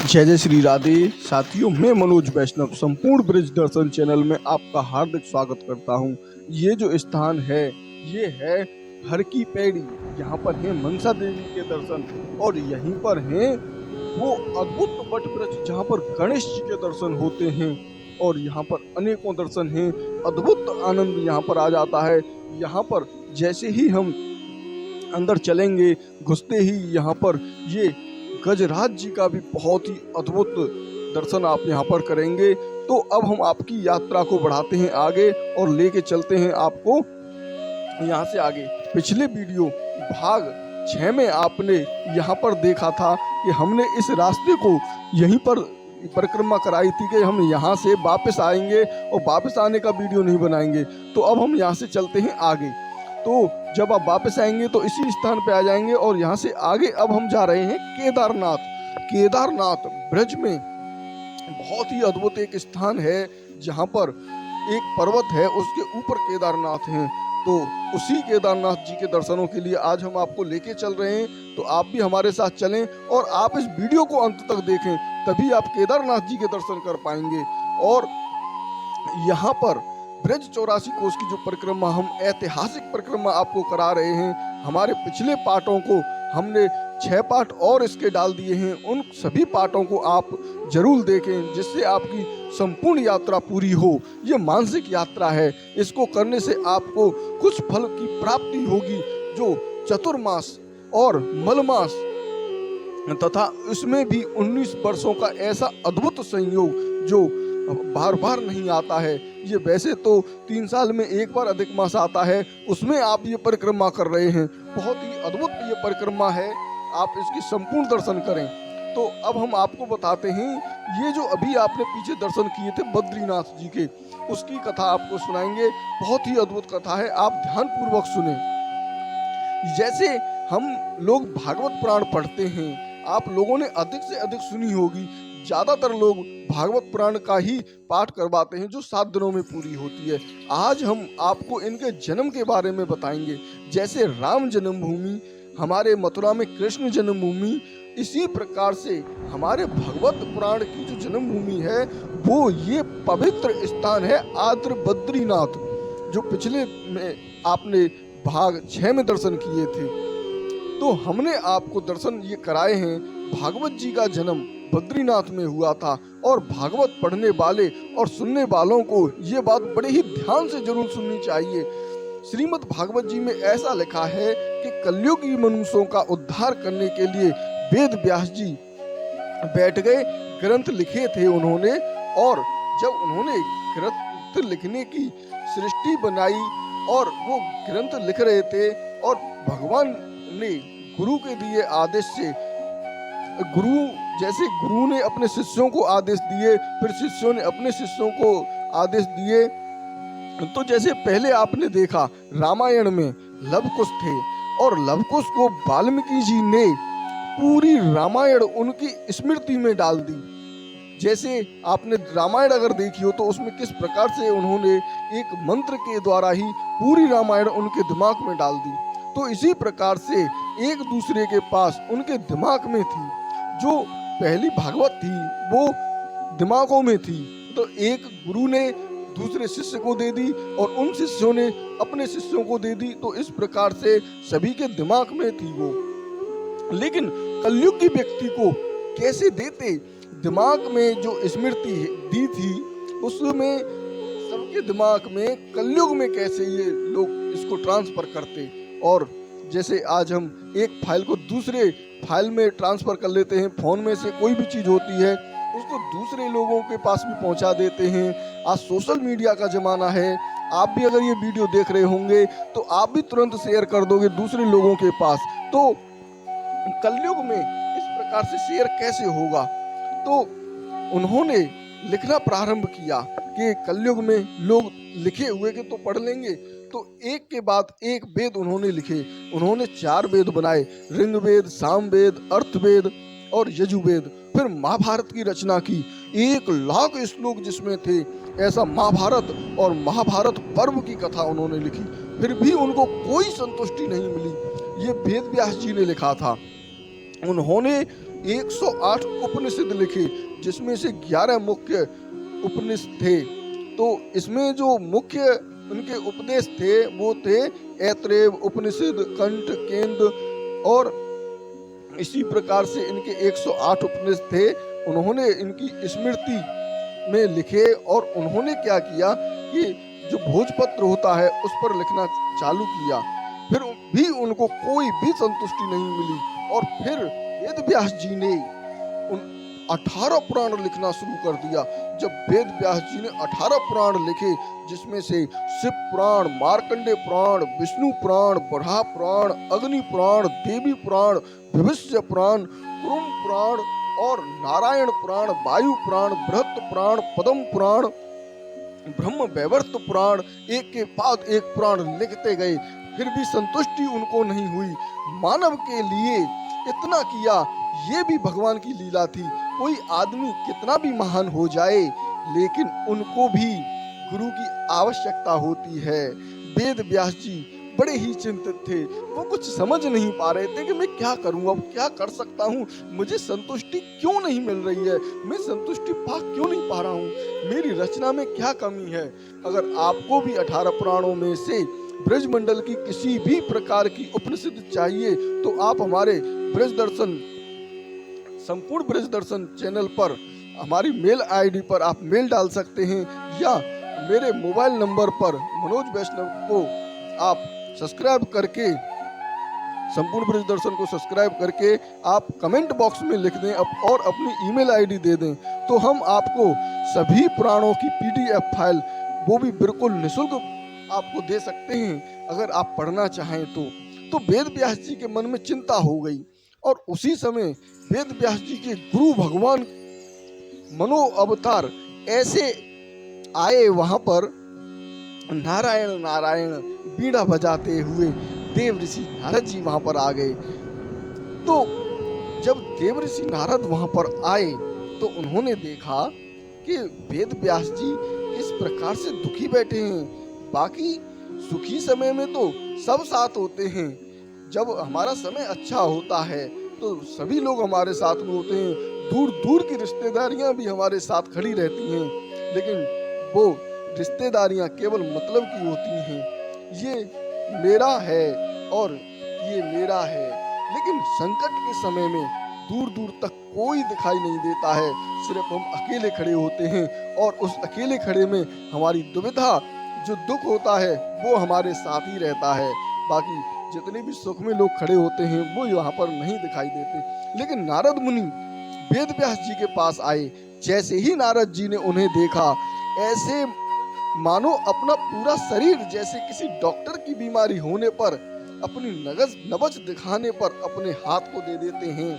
जय जय श्री राधे। साथियों, मैं मनोज वैष्णव संपूर्ण ब्रिज दर्शन चैनल में आपका हार्दिक स्वागत करता हूं। ये जो स्थान है ये है हर की पैड़ी। यहाँ पर है मनसा देवी के दर्शन और यहीं पर है वो अद्भुत वट वृक्ष जहाँ पर गणेश जी के दर्शन होते हैं और यहाँ पर अनेकों दर्शन हैं। अद्भुत आनंद यहाँ पर आ जाता है। यहाँ पर जैसे ही हम अंदर चलेंगे, घुसते ही यहाँ पर ये गजराज जी का भी बहुत ही अद्भुत दर्शन आप यहाँ पर करेंगे। तो अब हम आपकी यात्रा को बढ़ाते हैं आगे और लेके चलते हैं आपको यहाँ से आगे। पिछले वीडियो भाग 6 में आपने यहाँ पर देखा था कि हमने इस रास्ते को यहीं पर परिक्रमा कराई थी कि हम यहाँ से वापस आएंगे और वापस आने का वीडियो नहीं बनाएंगे। तो अब हम यहाँ से चलते हैं आगे। तो जब आप वापस आएंगे तो इसी स्थान पे आ जाएंगे और यहाँ से आगे अब हम जा रहे हैं केदारनाथ। केदारनाथ ब्रज में बहुत ही अद्भुत एक स्थान है जहाँ पर एक पर्वत है, उसके ऊपर केदारनाथ है। तो उसी केदारनाथ जी के दर्शनों के लिए आज हम आपको लेके चल रहे हैं। तो आप भी हमारे साथ चलें और आप इस वीडियो को अंत तक देखें, तभी आप केदारनाथ जी के दर्शन कर पाएंगे। और यहाँ पर ब्रज 84 कोस की जो परिक्रमा, हम ऐतिहासिक परिक्रमा आपको करा रहे हैं। हमारे पिछले पार्टों को हमने 6 पार्ट और इसके डाल दिए हैं। उन सभी पार्टों को आप जरूर देखें जिससे आपकी संपूर्ण यात्रा पूरी हो। ये मानसिक यात्रा है, इसको करने से आपको कुछ फल की प्राप्ति होगी जो चतुर्मास और मलमास तथा उसमें भी 19 वर्षों का ऐसा अद्भुत संयोग जो बार बार नहीं आता है। ये वैसे तो 3 साल में एक बार अधिक मास आता है, उसमें आप ये परिक्रमा कर रहे हैं। बहुत ही अद्भुत ये परिक्रमा है, आप इसकी संपूर्ण दर्शन करें। तो अब हम आपको बताते हैं, ये जो अभी आपने पीछे दर्शन किए थे बद्रीनाथ जी के, उसकी कथा आपको सुनाएंगे। बहुत ही अद्भुत कथा है, आप ध्यानपूर्वक सुने। जैसे हम लोग भागवत पुराण पढ़ते हैं, आप लोगों ने अधिक से अधिक सुनी होगी। ज़्यादातर लोग भागवत पुराण का ही पाठ करवाते हैं जो 7 दिनों में पूरी होती है। आज हम आपको इनके जन्म के बारे में बताएंगे। जैसे राम जन्मभूमि, हमारे मथुरा में कृष्ण जन्मभूमि, इसी प्रकार से हमारे भगवत पुराण की जो जन्मभूमि है वो ये पवित्र स्थान है आद्र बद्रीनाथ, जो पिछले में आपने भाग 6 में दर्शन किए थे। तो हमने आपको दर्शन ये कराए हैं। भागवत जी का जन्म बद्रीनाथ में हुआ था और भागवत पढ़ने वाले और सुनने वालों को ये बात बड़े ही ध्यान से जरूर सुननी चाहिए। श्रीमद् भागवत जी में ऐसा लिखा है कि कलयुगी मनुष्यों का उद्धार करने के लिए वेद व्यास जी बैठ गए, ग्रंथ लिखे थे उन्होंने। और जब उन्होंने ग्रंथ लिखने की सृष्टि बनाई और वो ग्रंथ लिख रहे थे और भगवान ने गुरु के दिए आदेश से, गुरु ने अपने शिष्यों को आदेश दिए, फिर शिष्यों ने अपने शिष्यों को आदेश दिए। तो जैसे पहले आपने देखा रामायण में लव कुश थे और लव कुश को वाल्मीकि जी ने पूरी रामायण उनकी स्मृति में डाल दी। जैसे आपने रामायण अगर देखी हो तो उसमें किस प्रकार से उन्होंने एक मंत्र के द्वारा ही पूरी रामायण उनके दिमाग में डाल दी। तो इसी प्रकार से एक दूसरे के पास उनके दिमाग में थी, जो पहली भागवत थी वो दिमागों में थी। तो एक गुरु ने दूसरे शिष्य को दे दी और उन शिष्यों ने अपने शिष्यों को दे दी। तो इस प्रकार से सभी के दिमाग में थी वो। लेकिन कलयुग की व्यक्ति को कैसे देते? दिमाग में जो स्मृति दी थी उसमें सबके दिमाग में कलयुग में कैसे ये लोग इसको ट्रांसफर करते। और जैसे आज हम एक फाइल को दूसरे फाइल में ट्रांसफर कर लेते हैं, फोन में से कोई भी चीज़ होती है उसको दूसरे लोगों के पास भी पहुंचा देते हैं। आज सोशल मीडिया का ज़माना है, आप भी अगर ये वीडियो देख रहे होंगे तो आप भी तुरंत शेयर कर दोगे दूसरे लोगों के पास। तो कलयुग में इस प्रकार से शेयर कैसे होगा? तो उन्होंने लिखना प्रारंभ किया कि कलयुग में लोग लिखे हुए के तो पढ़ लेंगे। तो एक के बाद एक वेद उन्होंने लिखे। उन्होंने 4 वेद बनाए, ऋग्वेद, सामवेद, अर्थवेद और यजुर्वेद। फिर महाभारत की रचना की, 1 लाख श्लोक जिसमें थे। ऐसा महाभारत और महाभारत पर्व की कथा उन्होंने लिखी। फिर भी उनको कोई संतुष्टि नहीं मिली। ये वेद व्यास जी ने लिखा था। उन्होंने 108 उपनिषद लिखे, जिसमें से 11 मुख्य उपनिषद थे। तो इसमें जो मुख्य उनके उपदेश थे वो थे ऐतरेय उपनिषद, कंठ, केंद्र, और इसी प्रकार से इनके 108 उपनिषद थे। उन्होंने इनकी स्मृति में लिखे, और उन्होंने क्या किया कि जो भोजपत्र होता है उस पर लिखना चालू किया। फिर भी उनको कोई भी संतुष्टि नहीं मिली, और फिर वेद व्यास जी ने उन 18 पुराण लिखना शुरू कर दिया। जब वेद व्यास जी ने 18 पुराण लिखे, जिसमें से शिव पुराण, मार्कंडे पुराण, विष्णु पुराण, बराह पुराण, अग्नि पुराण, देवी पुराण, भविष्य पुराण, कुरुम पुराण और नारायण पुराण, वायु पुराण, बृहत पुराण, पद्म पुराण, ब्रह्म वैवर्त पुराण, एक के बाद एक पुराण लिखते गए। फिर भी संतुष्टि उनको नहीं हुई। मानव के लिए इतना किया, ये भी भगवान की लीला थी। कोई आदमी कितना भी महान हो जाए, लेकिन उनको भी गुरु की आवश्यकता होती है। वेद व्यास जी बड़े ही चिंतित थे। वो कुछ समझ नहीं पा रहे थे कि मैं क्या करूं, अब क्या कर सकता हूं, मुझे संतुष्टि क्यों नहीं मिल रही है, मैं संतुष्टि पा क्यों नहीं पा रहा हूं, मेरी रचना में क्या कमी है। अगर आपको भी 18 पुराणों में से ब्रजमंडल की किसी भी प्रकार की उपनिषद चाहिए, तो आप हमारे ब्रज दर्शन, संपूर्ण ब्रज दर्शन चैनल पर हमारी मेल आईडी पर आप मेल डाल सकते हैं, या मेरे मोबाइल नंबर पर मनोज वैष्णव को आप सब्सक्राइब करके, संपूर्ण ब्रज दर्शन को सब्सक्राइब करके आप कमेंट बॉक्स में लिख दें और अपनी ईमेल आईडी दे दें, तो हम आपको सभी पुराणों की पीडीएफ फाइल, वो भी बिल्कुल निःशुल्क आपको दे सकते हैं, अगर आप पढ़ना चाहें तो वेद व्यास जी के मन में चिंता हो गई, और उसी समय वेद व्यास जी के गुरु भगवान मनो अवतार ऐसे आए। वहां पर नारायण नारायण बीड़ा बजाते हुए देव ऋषि नारद जी वहां पर आ गए। तो जब देव ऋषि नारद वहां पर आए, तो उन्होंने देखा कि वेद व्यास जी इस प्रकार से दुखी बैठे हैं। बाकी सुखी समय में तो सब साथ होते हैं, जब हमारा समय अच्छा होता है तो सभी लोग हमारे साथ में होते हैं, दूर दूर की रिश्तेदारियां भी हमारे साथ खड़ी रहती हैं, लेकिन वो रिश्तेदारियां केवल मतलब की होती हैं। ये मेरा है और ये मेरा है, लेकिन संकट के समय में दूर दूर तक कोई दिखाई नहीं देता है, सिर्फ हम अकेले खड़े होते हैं, और उस अकेले खड़े में हमारी दुविधा, जो दुख होता है वो हमारे साथ ही रहता है। बाकी जितने भी सुख में लोग खड़े होते हैं वो यहाँ पर नहीं दिखाई देते। लेकिन नारद मुनि वेद व्यास जी के पास आए। जैसे ही नारद जी ने उन्हें देखा, ऐसे मानो अपना पूरा शरीर, जैसे किसी डॉक्टर की बीमारी होने पर अपनी नब्ज दिखाने पर अपने हाथ को दे देते हैं,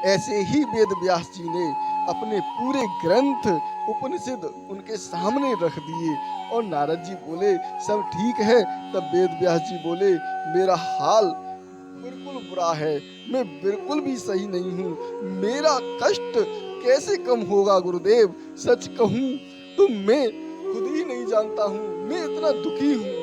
ऐसे ही वेद व्यास जी ने अपने पूरे ग्रंथ उपनिषद उनके सामने रख दिए। और नारद जी बोले सब ठीक है। तब वेद व्यास जी बोले मेरा हाल बिल्कुल बुरा है, मैं बिल्कुल भी सही नहीं हूँ, मेरा कष्ट कैसे कम होगा गुरुदेव, सच कहूँ तो मैं खुद ही नहीं जानता हूँ, मैं इतना दुखी हूँ,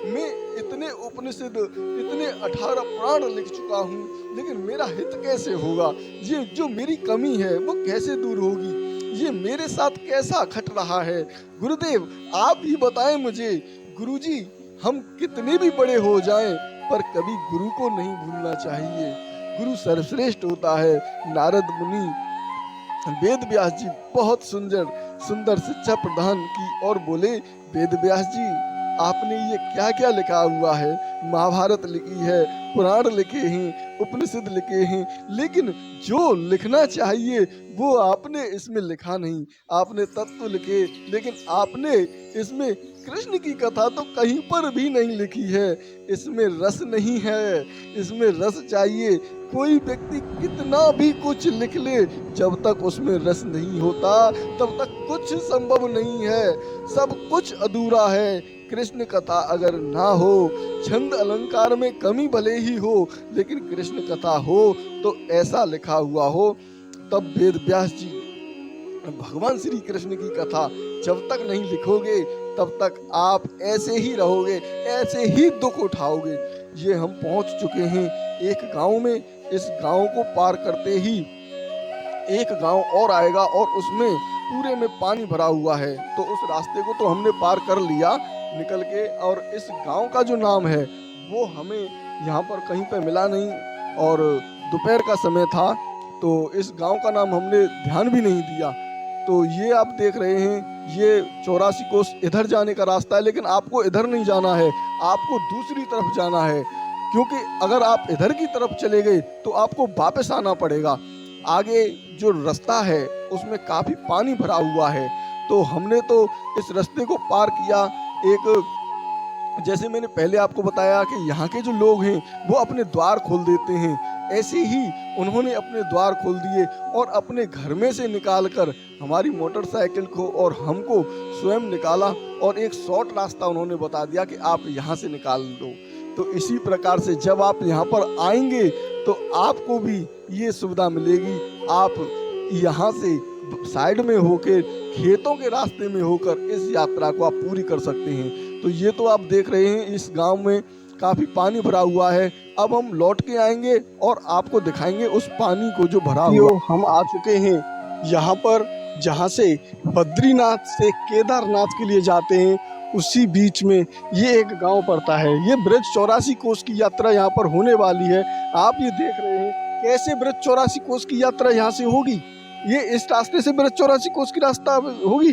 मैं इतने उपनिषद, इतने 18 पुराण लिख चुका हूँ, लेकिन मेरा हित कैसे होगा, ये जो मेरी कमी है वो कैसे दूर होगी, ये मेरे साथ कैसा खट रहा है। गुरुदेव आप ही बताएं मुझे। गुरुजी हम कितने भी बड़े हो जाएं, पर कभी गुरु को नहीं भूलना चाहिए, गुरु सर्वश्रेष्ठ होता है। नारद मुनि वेद व्यास जी बहुत सुंदर शिक्षा प्रदान की और बोले वेद व्यास जी आपने ये क्या क्या लिखा हुआ है, महाभारत लिखी है, पुराण लिखे हैं, उपनिषद लिखे हैं, लेकिन जो लिखना चाहिए वो आपने इसमें लिखा नहीं। आपने तत्व लिखे, लेकिन आपने इसमें कृष्ण की कथा तो कहीं पर भी नहीं लिखी है। इसमें रस नहीं है, इसमें रस चाहिए। कोई व्यक्ति कितना भी कुछ लिख ले, जब तक उसमें रस नहीं होता तब तक कुछ संभव नहीं है, सब कुछ अधूरा है। कृष्ण कथा अगर ना हो, छंद अलंकार में कमी भले ही हो, लेकिन कृष्ण कथा हो तो ऐसा लिखा हुआ हो। तब वेद व्यास जी भगवान श्री कृष्ण की कथा जब तक नहीं लिखोगे तब तक आप ऐसे ही रहोगे, ऐसे ही दुख उठाओगे। ये हम पहुंच चुके हैं एक गांव में। इस गांव को पार करते ही एक गांव और आएगा और उसमें पूरे में पानी भरा हुआ है। तो उस रास्ते को तो हमने पार कर लिया निकल के, और इस गांव का जो नाम है वो हमें यहाँ पर कहीं पे मिला नहीं, और दोपहर का समय था तो इस गांव का नाम हमने ध्यान भी नहीं दिया। तो ये आप देख रहे हैं, ये 84 कोस इधर जाने का रास्ता है, लेकिन आपको इधर नहीं जाना है, आपको दूसरी तरफ जाना है, क्योंकि अगर आप इधर की तरफ चले गए तो आपको वापस आना पड़ेगा। आगे जो रास्ता है उसमें काफ़ी पानी भरा हुआ है। तो हमने तो इस रास्ते को पार किया। एक, जैसे मैंने पहले आपको बताया कि यहाँ के जो लोग हैं वो अपने द्वार खोल देते हैं, ऐसे ही उन्होंने अपने द्वार खोल दिए और अपने घर में से निकालकर हमारी मोटरसाइकिल को और हमको स्वयं निकाला, और एक शॉर्ट रास्ता उन्होंने बता दिया कि आप यहाँ से निकाल दो। तो इसी प्रकार से जब आप यहाँ पर आएंगे तो आपको भी ये सुविधा मिलेगी। आप यहाँ से साइड में होकर, खेतों के रास्ते में होकर इस यात्रा को आप पूरी कर सकते हैं। तो ये तो आप देख रहे हैं, इस गांव में काफ़ी पानी भरा हुआ है। अब हम लौट के आएंगे और आपको दिखाएंगे उस पानी को जो भरा हुआ। हम आ चुके हैं यहाँ पर, जहाँ से बद्रीनाथ से केदारनाथ के लिए जाते हैं, उसी बीच में ये एक गांव पड़ता है। ये ब्रज 84 कोस की यात्रा यहाँ पर होने वाली है। आप ये देख रहे हैं कैसे ब्रज 84 कोस की यात्रा यहाँ से होगी। ये इस रास्ते से ब्रज 84 कोस की रास्ता होगी।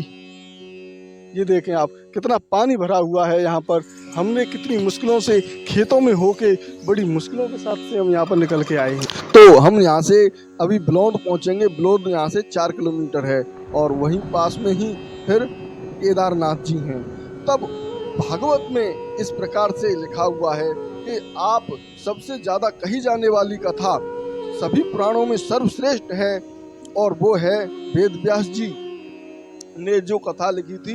ये देखें आप, कितना पानी भरा हुआ है यहाँ पर। हमने कितनी मुश्किलों से खेतों में होके, बड़ी मुश्किलों के साथ से हम यहाँ पर निकल के आए हैं। तो हम यहाँ से अभी ब्लौद पहुँचेंगे। ब्लौद यहाँ से 4 किलोमीटर है और वहीं पास में ही फिर केदारनाथ जी हैं। तब भागवत में इस प्रकार से लिखा हुआ है कि आप सबसे ज़्यादा कही जाने वाली कथा सभी पुराणों में सर्वश्रेष्ठ है, और वो है वेद व्यास जी ने जो कथा लिखी थी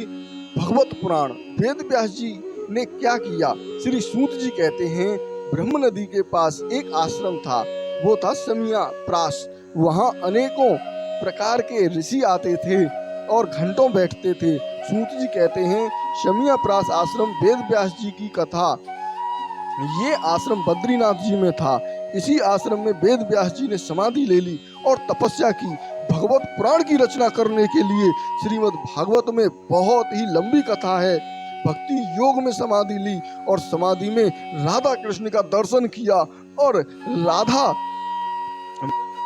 भगवत पुराण। वेद व्यास जी ने क्या किया, श्री सूत जी कहते हैं, ब्रह्म नदी के पास एक आश्रम था, वो था शमिया प्रास। वहाँ अनेकों प्रकार के ऋषि आते थे और घंटों बैठते थे। सूत जी कहते हैं, शमिया प्रास आश्रम वेद व्यास जी की कथा, ये आश्रम बद्रीनाथ जी में था। इसी आश्रम में वेद व्यास जी ने समाधि ले ली और तपस्या की। भगवत पुराण की रचना करने के लिए श्रीमद् भागवत में बहुत ही लंबी कथा है। भक्ति योग में समाधि ली और समाधि में राधा कृष्ण का दर्शन किया, और राधा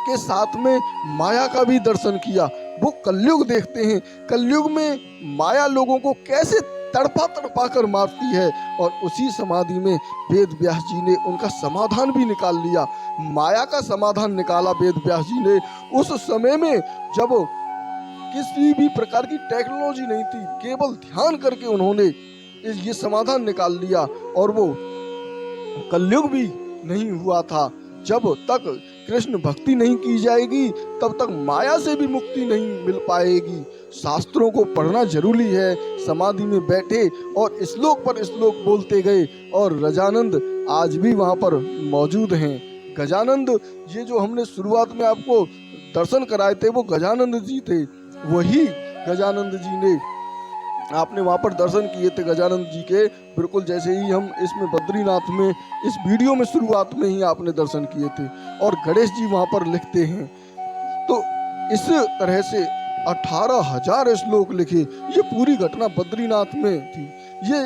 के साथ में माया का भी दर्शन किया। वो कलयुग देखते हैं, कलयुग में माया लोगों को कैसे तड़पा तड़पा कर मारती है, और उसी समाधि में वेद व्यास जी ने उनका समाधान भी निकाल लिया। माया का समाधान निकाला वेद व्यास जी ने उस समय में जब किसी भी प्रकार की टेक्नोलॉजी नहीं थी। केवल ध्यान करके उन्होंने ये समाधान निकाल लिया, और वो कलयुग भी नहीं हुआ था। जब तक कृष्ण भक्ति नहीं की जाएगी तब तक माया से भी मुक्ति नहीं मिल पाएगी। शास्त्रों को पढ़ना जरूरी है। समाधि में बैठे और श्लोक पर श्लोक बोलते गए, और गजानंद आज भी वहाँ पर मौजूद हैं। गजानंद, ये जो हमने शुरुआत में आपको दर्शन कराए थे वो गजानंद जी थे। वही गजानंद जी ने आपने वहाँ पर दर्शन किए थे, गजानंद जी के, बिल्कुल जैसे ही हम इसमें बद्रीनाथ में इस वीडियो में शुरुआत में ही आपने दर्शन किए थे। और गणेश जी वहाँ पर लिखते हैं। तो इस तरह से 18,000 श्लोक लिखे। ये पूरी घटना बद्रीनाथ में थी। ये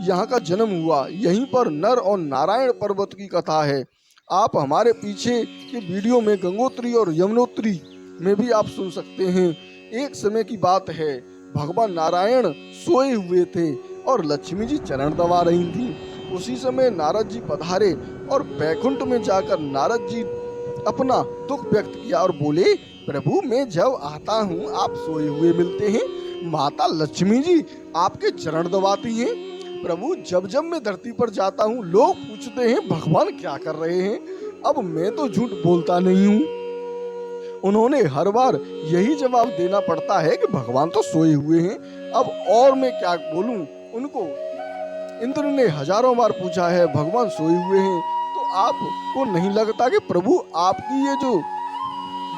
यहाँ का जन्म हुआ, यहीं पर नर और नारायण पर्वत की कथा है। आप हमारे पीछे के वीडियो में गंगोत्री और यमुनोत्री में भी आप सुन सकते हैं। एक समय की बात है, भगवान नारायण सोए हुए थे और लक्ष्मी जी चरण दबा रही थी। उसी समय नारद जी पधारे और बैकुंठ में जाकर नारद जी अपना दुख व्यक्त किया और बोले, प्रभु मैं जब आता हूँ आप सोए हुए मिलते हैं, माता लक्ष्मी जी आपके चरण दबाती हैं। प्रभु जब जब मैं धरती पर जाता हूँ लोग पूछते हैं भगवान क्या कर रहे हैं, अब मैं तो झूठ बोलता नहीं हूँ। उन्होंने हर बार यही जवाब देना पड़ता है कि भगवान तो सोए हुए हैं, अब और मैं क्या बोलूं उनको। इंद्र ने हजारों बार पूछा है भगवान सोए हुए हैं, तो आपको नहीं लगता कि प्रभु आपकी ये जो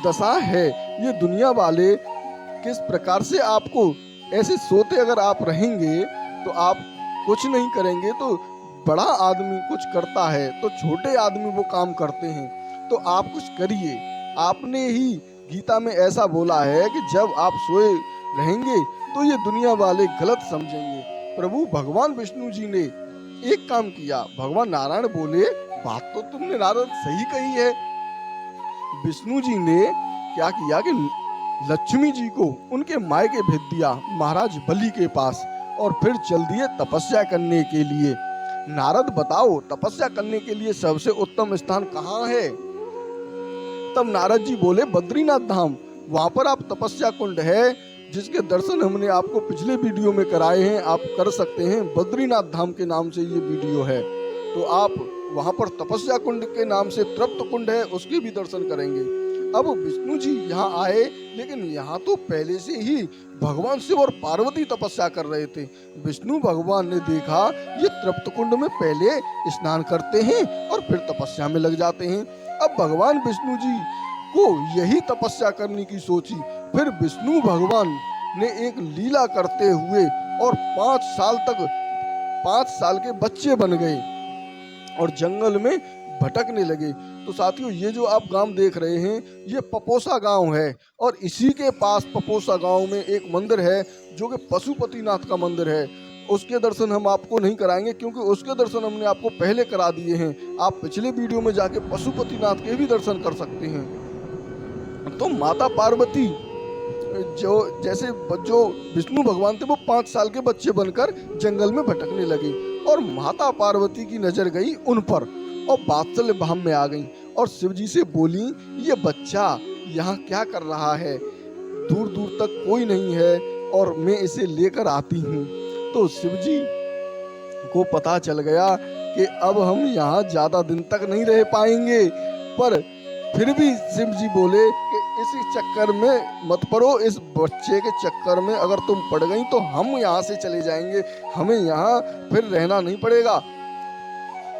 दशा है, ये दुनिया वाले किस प्रकार से आपको ऐसे सोते अगर आप रहेंगे तो आप कुछ नहीं करेंगे, तो बड़ा आदमी कुछ करता है तो छोटे आदमी वो काम करते हैं। तो आप कुछ करिए। आपने ही गीता में ऐसा बोला है कि जब आप सोए रहेंगे तो ये दुनिया वाले गलत समझेंगे। प्रभु भगवान विष्णु जी ने एक काम किया। भगवान नारायण बोले, बात तो तुमने नारद सही कही है। विष्णु जी ने क्या किया कि लक्ष्मी जी को उनके मायके भेज दिया महाराज बलि के पास, और फिर चल दिए तपस्या करने के लिए। नारद बताओ, तपस्या करने के लिए सबसे उत्तम स्थान कहाँ है? तब नारद जी बोले, बद्रीनाथ धाम। वहां पर आप तपस्या कुंड है जिसके दर्शन हमने आपको पिछले वीडियो में कराए हैं, आप कर सकते हैं। बद्रीनाथ धाम के नाम से ये वीडियो है, तो आप वहां पर तपस्या कुंड के नाम से तृप्त कुंड है, उसके भी दर्शन करेंगे। अब विष्णु जी यहाँ आए, लेकिन यहाँ तो पहले से ही भगवान शिव और पार्वती तपस्या कर रहे थे। विष्णु भगवान ने देखा ये तृप्त कुंड में पहले स्नान करते हैं और फिर तपस्या में लग जाते हैं। अब भगवान विष्णु जी को यही तपस्या करने की सोची। फिर विष्णु भगवान ने एक लीला करते हुए और 5 साल के बच्चे बन गए और जंगल में भटकने लगे। तो साथियों, ये जो आप गांव देख रहे हैं ये पपोसा गांव है, और इसी के पास पपोसा गांव में एक मंदिर है जो कि पशुपतिनाथ का मंदिर है। उसके दर्शन हम आपको नहीं कराएंगे क्योंकि उसके दर्शन हमने आपको पहले करा दिए हैं। आप पिछले वीडियो में जाके पशुपतिनाथ के भी दर्शन कर सकते हैं। तो माता पार्वती जो विष्णु भगवान थे वो 5 साल के बच्चे बनकर जंगल में भटकने लगे, और माता पार्वती की नजर गई उन पर और वात्सल्य भाव में आ गई और शिव जी से बोली, ये बच्चा यहाँ क्या कर रहा है? दूर दूर तक कोई नहीं है और मैं इसे लेकर आती हूँ। तो शिव जी को पता चल गया कि अब हम यहाँ ज्यादा दिन तक नहीं रह पाएंगे, पर फिर भी शिव जी बोले कि इसी चक्कर में मत पड़ो, इस बच्चे के चक्कर में अगर तुम पड़ गई तो हम यहाँ से चले जाएंगे, हमें यहाँ फिर रहना नहीं पड़ेगा।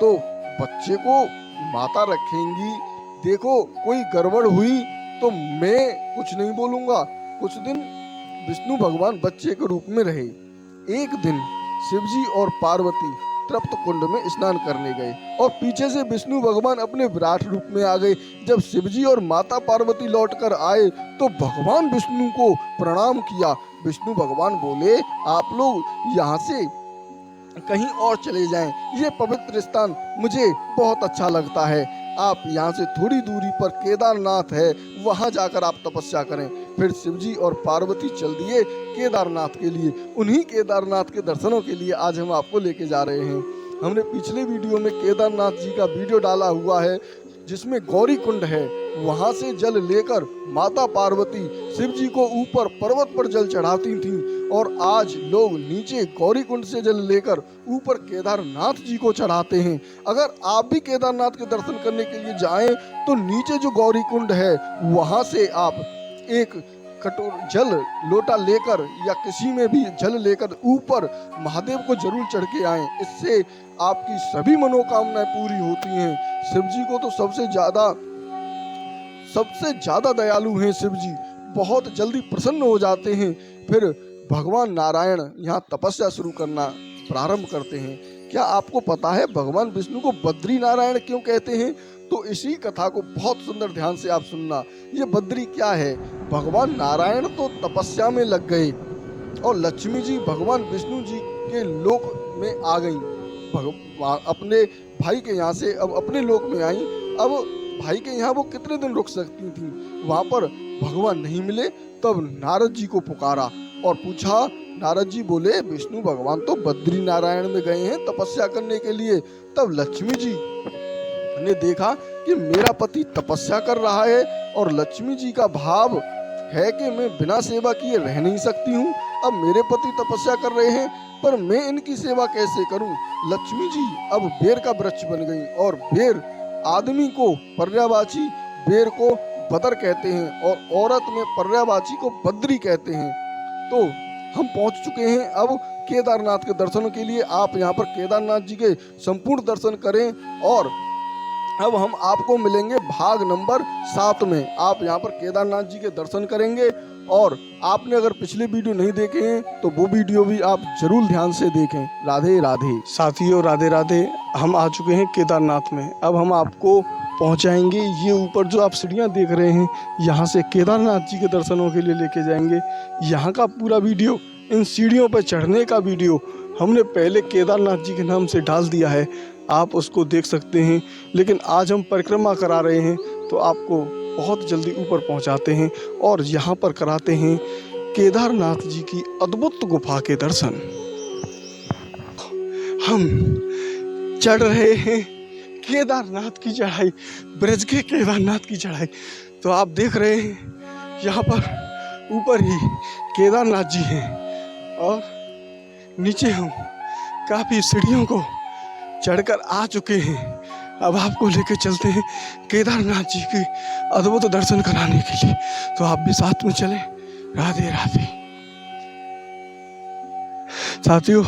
तो बच्चे को माता रखेंगी, देखो कोई गड़बड़ हुई तो मैं कुछ नहीं बोलूंगा। कुछ दिन विष्णु भगवान बच्चे के रूप में रहे। एक दिन शिवजी और पार्वती तृप्त कुंड में स्नान करने गए और पीछे से विष्णु भगवान अपने विराट रूप में आ गए। जब शिवजी और माता पार्वती लौटकर आए तो भगवान विष्णु को प्रणाम किया। विष्णु भगवान बोले, आप लोग यहाँ से कहीं और चले जाएं, ये पवित्र स्थान मुझे बहुत अच्छा लगता है। आप यहाँ से थोड़ी दूरी पर केदारनाथ है, वहाँ जाकर आप तपस्या करें। फिर शिवजी और पार्वती चल दिए केदारनाथ के लिए। उन्हीं केदारनाथ के दर्शनों के लिए आज हम आपको लेके जा रहे हैं। हमने पिछले वीडियो में केदारनाथ जी का वीडियो डाला हुआ है जिसमें गौरी कुंड है, वहां से जल लेकर माता पार्वती शिव जी को ऊपर पर्वत पर जल चढ़ाती थीं, और आज लोग नीचे गौरी कुंड से जल लेकर ऊपर केदारनाथ जी को चढ़ाते हैं। अगर आप भी केदारनाथ के दर्शन करने के लिए जाएं तो नीचे जो गौरी कुंड है वहां से आप एक कटोर जल लोटा लेकर या किसी में भी जल लेकर ऊपर महादेव को जरूर चढ़ के आएं। इससे आपकी सभी मनोकामनाएं पूरी होती हैं। शिव जी को तो सबसे ज्यादा दयालु हैं शिव जी, बहुत जल्दी प्रसन्न हो जाते हैं। फिर भगवान नारायण यहाँ तपस्या शुरू करना प्रारंभ करते हैं। क्या आपको पता है भगवान विष्णु को बद्री नारायण क्यों कहते हैं? तो इसी कथा को बहुत सुंदर ध्यान से आप सुनना। ये बद्री क्या है? भगवान नारायण तो तपस्या में लग गए और लक्ष्मी जी भगवान विष्णु जी के लोक में आ गई। अपने भाई के यहाँ से अब अपने लोक में आई। अब भाई के यहाँ वो कितने दिन रुक सकती थी? वहां पर भगवान नहीं मिले। तब नारद जी को पुकारा और पूछा। नारद जी बोले, विष्णु भगवान तो बद्री नारायण में गए हैं तपस्या करने के लिए। तब लक्ष्मी जी ने देखा कि मेरा पति तपस्या कर रहा है और लक्ष्मी जी का भाव है कि मैं बिना सेवा किए रह नहीं सकती हूँ। अब मेरे पति तपस्या कर रहे हैं पर मैं इनकी सेवा कैसे करूं? लक्ष्मी जी अब बेर का वृक्ष बन गई, और बेर आदमी को पर्यायवाची बेर को बदर कहते हैं और औरत में पर्यायवाची को बद्री कहते हैं। तो हम पहुंच चुके हैं अब केदारनाथ के दर्शनों के लिए। आप यहाँ पर केदारनाथ जी के संपूर्ण दर्शन करें, और अब हम आपको मिलेंगे भाग नंबर 7 में। आप यहाँ पर केदारनाथ जी के दर्शन करेंगे, और आपने अगर पिछले वीडियो नहीं देखे हैं तो वो वीडियो भी आप जरूर ध्यान से देखें। राधे राधे। साथियों, राधे राधे। हम आ चुके हैं केदारनाथ में। अब हम आपको पहुंचाएंगे, ये ऊपर जो आप सीढ़ियां देख रहे हैं यहाँ से केदारनाथ जी के दर्शनों के लिए लेके जाएंगे। यहाँ का पूरा वीडियो, इन सीढ़ियों पर चढ़ने का वीडियो हमने पहले केदारनाथ जी के नाम से डाल दिया है, आप उसको देख सकते हैं। लेकिन आज हम परिक्रमा करा रहे हैं तो आपको बहुत जल्दी ऊपर पहुंचाते हैं और यहाँ पर कराते हैं केदारनाथ जी की अद्भुत गुफा के दर्शन। हम चढ़ रहे हैं केदारनाथ की चढ़ाई, ब्रज के केदारनाथ की चढ़ाई। तो आप देख रहे हैं यहाँ पर ऊपर ही केदारनाथ जी हैं और नीचे हम काफ़ी सीढ़ियों को चढ़कर आ चुके हैं। अब आपको लेके चलते हैं केदारनाथ जी के अद्भुत दर्शन कराने के लिए, तो आप भी साथ में चलें। राधे राधे। साथियों,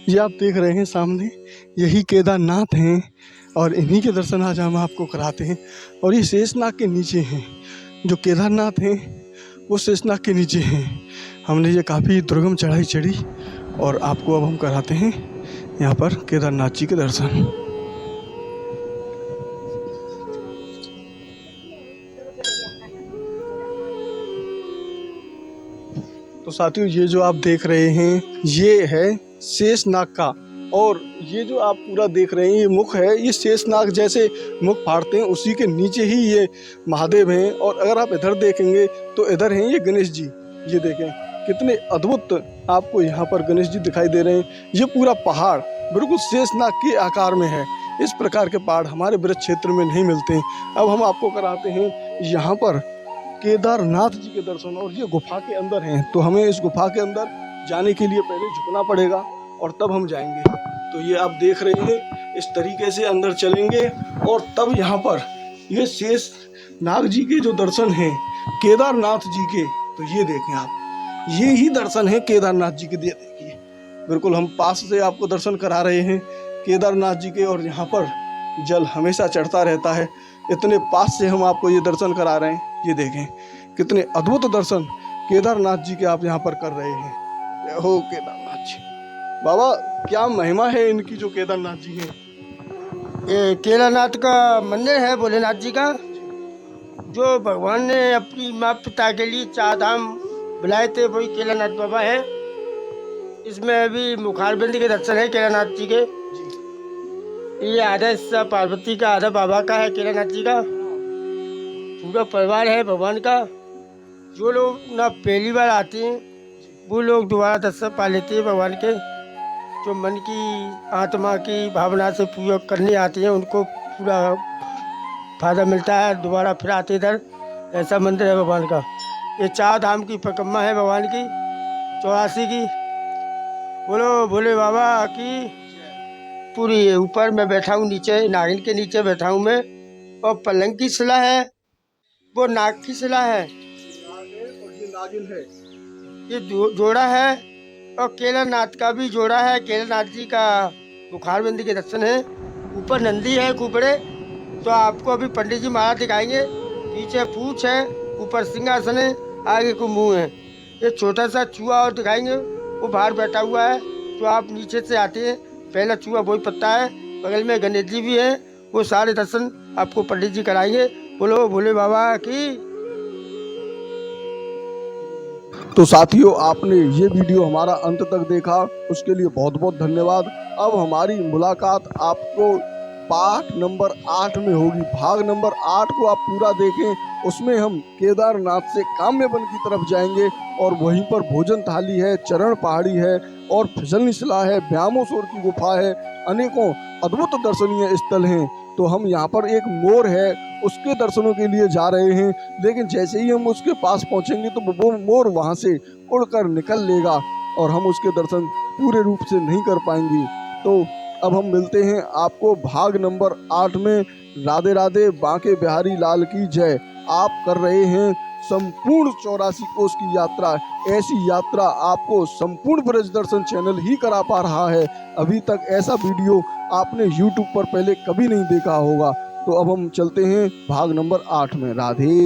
ये आप देख रहे हैं सामने, यही केदारनाथ हैं और इन्हीं के दर्शन आज हम आपको कराते हैं। और ये शेषनाग के नीचे हैं, जो केदारनाथ हैं वो शेषनाग के नीचे हैं। हमने ये काफ़ी दुर्गम चढ़ाई चढ़ी और आपको अब हम कराते हैं यहाँ पर केदारनाथ जी के दर्शन। तो साथियों, ये जो आप देख रहे हैं ये है शेषनाग का, और ये जो आप पूरा देख रहे हैं ये मुख है। ये शेषनाग जैसे मुख फाड़ते हैं उसी के नीचे ही ये महादेव हैं। और अगर आप इधर देखेंगे तो इधर हैं ये गणेश जी। ये देखें कितने अद्भुत आपको यहाँ पर गणेश जी दिखाई दे रहे हैं। ये पूरा पहाड़ बिल्कुल शेषनाग के आकार में है। इस प्रकार के पहाड़ हमारे ब्रज क्षेत्र में नहीं मिलते हैं। अब हम आपको कराते हैं यहाँ पर केदारनाथ जी के दर्शन, और ये गुफा के अंदर हैं। तो हमें इस गुफा के अंदर जाने के लिए पहले झुकना पड़ेगा और तब हम जाएंगे। तो ये आप देख रहे हैं इस तरीके से अंदर चलेंगे और तब यहाँ पर ये शेषनाग जी के जो दर्शन हैं केदारनाथ जी के, तो ये देखें आप, ये ही दर्शन है केदारनाथ जी के। देखिए बिल्कुल हम पास से आपको दर्शन करा रहे हैं केदारनाथ जी के, और यहाँ पर जल हमेशा चढ़ता रहता है। इतने पास से हम आपको ये दर्शन करा रहे हैं। ये देखें कितने अद्भुत दर्शन केदारनाथ जी के आप यहाँ पर कर रहे हैं। जय हो केदारनाथ जी। बाबा, क्या महिमा है इनकी जो केदारनाथ जी हैं? ये केदारनाथ का मंदिर है भोलेनाथ जी का, जो भगवान ने अपनी माँ पिता के लिए 4 धाम बुलाए थे, वही केदारनाथ बाबा है। इसमें अभी मुखारबिंद के दर्शन है केदारनाथ जी के। ये आधा हिस्सा पार्वती का, आधा बाबा का है केदारनाथ जी का। पूरा परिवार है भगवान का। जो लोग ना पहली बार आते हैं वो लोग दोबारा दर्शन पा लेते हैं भगवान के। जो मन की आत्मा की भावना से पूजा करने आते हैं उनको पूरा फायदा मिलता है, दोबारा फिर आते इधर। ऐसा मंदिर है भगवान का। ये 4 धाम की परिक्रमा है भगवान की, 84 की। बोलो भोले बाबा की। पूरी ऊपर मैं बैठा हूँ, नीचे नागिन के नीचे बैठा हूँ मैं, और पलंग की शिला है वो नाग की शिला है। और ये नागिन है, ये जोड़ा है, और केदारनाथ का भी जोड़ा है। केदारनाथ जी का मुखारबिंद के दर्शन है। ऊपर नंदी है कुपड़े, तो आपको अभी पंडित जी महाराज दिखाएंगे। पीछे पूंछ है, ऊपर सिंहासन है, आगे को मुंह है। ये छोटा सा चूहा और दिखाएंगे, वो बाहर बैठा हुआ है। तो आप नीचे से आते हैं, पहला चूहा वही पत्ता है, बगल में गणेश जी भी है। वो सारे दर्शन आपको पंडित जी कराएंगे। बोलो भोले बाबा की। तो साथियों, आपने ये वीडियो हमारा अंत तक देखा, उसके लिए बहुत बहुत धन्यवाद। अब हमारी मुलाकात आपको पाठ नंबर 8 में होगी। भाग नंबर 8 को आप पूरा देखें, उसमें हम केदारनाथ से काम्यवन की तरफ जाएंगे और वहीं पर भोजन थाली है, चरण पहाड़ी है और फिसलनी शिला है, ब्यामोसोर की गुफा है, अनेकों अद्भुत दर्शनीय स्थल हैं। तो हम यहाँ पर एक मोर है उसके दर्शनों के लिए जा रहे हैं, लेकिन जैसे ही हम उसके पास पहुँचेंगे तो वो मोर वहाँ से उड़कर निकल लेगा और हम उसके दर्शन पूरे रूप से नहीं कर पाएंगे। तो अब हम मिलते हैं आपको भाग नंबर 8 में। राधे राधे। बांके बिहारी लाल की जय। आप कर रहे हैं संपूर्ण 84 कोस की यात्रा। ऐसी यात्रा आपको संपूर्ण ब्रज दर्शन चैनल ही करा पा रहा है। अभी तक ऐसा वीडियो आपने YouTube पर पहले कभी नहीं देखा होगा। तो अब हम चलते हैं भाग नंबर 8 में। राधे।